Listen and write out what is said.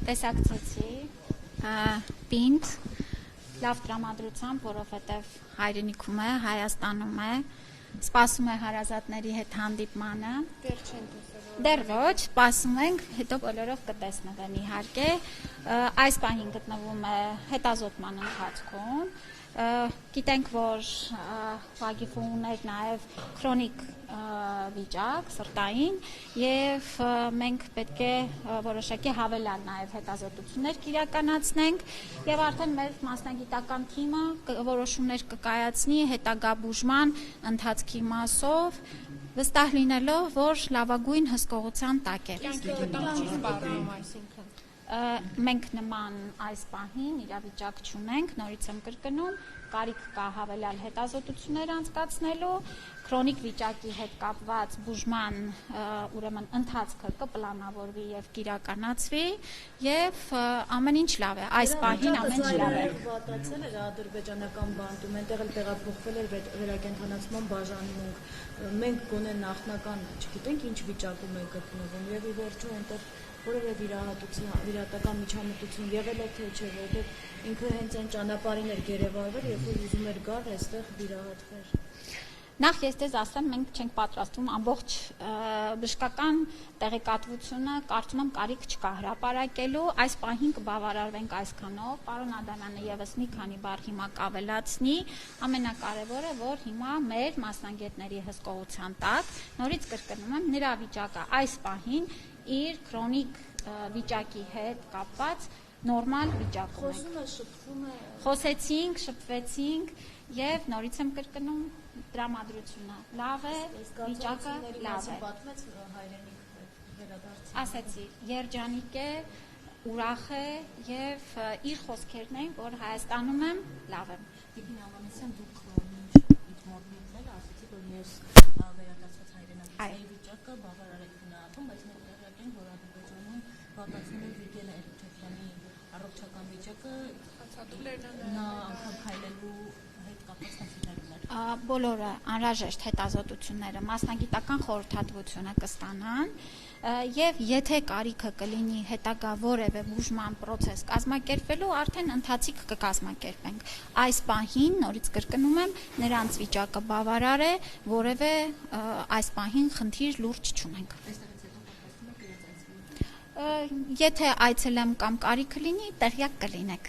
Տեսակցեցի, պինդ, լավ տրամադրությամբ, որովհետև հայրենիքում է, Հայաստանում է, սպասում է հարազատների հետ հանդիպմանը, դեռ ոչ, սպասում ենք, հետո բոլորով կտեսնվեն իհարկե, այս պահին գտնվում է հետազոտման ընթացքում, գիտենք, որ Վագիֆը ուներ նաև քրոնիկ վիճակ, սրտային, և մենք պետք է որոշակի հավելյալ նաև հետազոտություններ կիրականացնենք, և արդեն մեր մասնագիտական թիմը որոշումներ կկայացնի հետագա բուժման ընթացքի մասով, վստահ լինելով, որ լավագույն հսկողության տակ է։ Մենք նման այս պահին իրավիճակ չունենք, նորից եմ կրկնում, կարիք կա հավելյալ հետազոտություններ անցկացնելու, քրոնիկ վիճակի հետ կապված բուժման ուրեմն ընթացքը կպլանավորվի և կիրականացվի և ամեն ինչ լավ է, այս պահին ամեն ինչ լավ է։ Վատացել էր ադրբեջանական բանտում, այնտեղ էլ տեղափոխվել էր վերակենդանացման բաժանմունք, մենք գոնե նախնական չգիտենք ինչ վիճակում է գտնվում և ի վերջո այնտեղ որևէ վիրահատական միջամտություն եղել է թե չէ, որովհետև ինքը հենց այն ճանապարհին էր գերեվարվել, երբ որ ուզում էր գալ այստեղ վիրահատվեր։ Նախ ես ձեզ ասեմ, մենք չենք պատրաստվում ամբողջ բժշկական տեղեկատվությունը, կարծում եմ կարիք չկա հրապարակելու, այս պահին կբավարարվենք այսքանով, պարոն Ադամյանը ևս մի քանի բառ հիմա կավելացնի, ամենակարևորը, որ հիմա մեր մասնագետների հսկողության տակ, նորից կրկնում եմ, նրա վիճակը այս պահին իր քրոնիկ վիճակի հետ կապված նորմալ վիճակում ենք։ Խոսում է, շփվում է։ Խոսեցինք, շփվեցինք և նորից եմ կրկնում տրամադրությունը լավ է, վիճակը լավ է։ Ասեցի, երջանիկ է, ուրախ է և իր խոսքերն էին, որ Հայաստանում եմ, լավ եմ։ Տիկին Ավանեսյան, դուք ինձ մոտ ասեցիք, որ ես վերադարձած հայրենակիցների վիճակը բավարար եք գնահատում, բայց մենք տեղյակ ենք, որ Ադրբեջանում վատացել է Վիգեն Էրթոփյանի առողջական վիճակը, նա անգամ քայլելու հետ կապված խնդիրներ ուներ։ Բոլորը անհրաժեշտ հետազոտությունները մասնագիտական խորհրդատվությունը կստանան և եթե կարիքը կլինի հետագա որևէ բուժման պրոցես կազմակերպվելու, արդեն ընթացիկ կկազմակերպենք։ Այս պահին, նորից կրկնում եմ, նրանց վիճակը բավարար է, որևէ այս պահին խնդիր լուրջ չունենք։ Եթե այցելեմ կամ կարիքը լինի, տեղյակ կլինեք։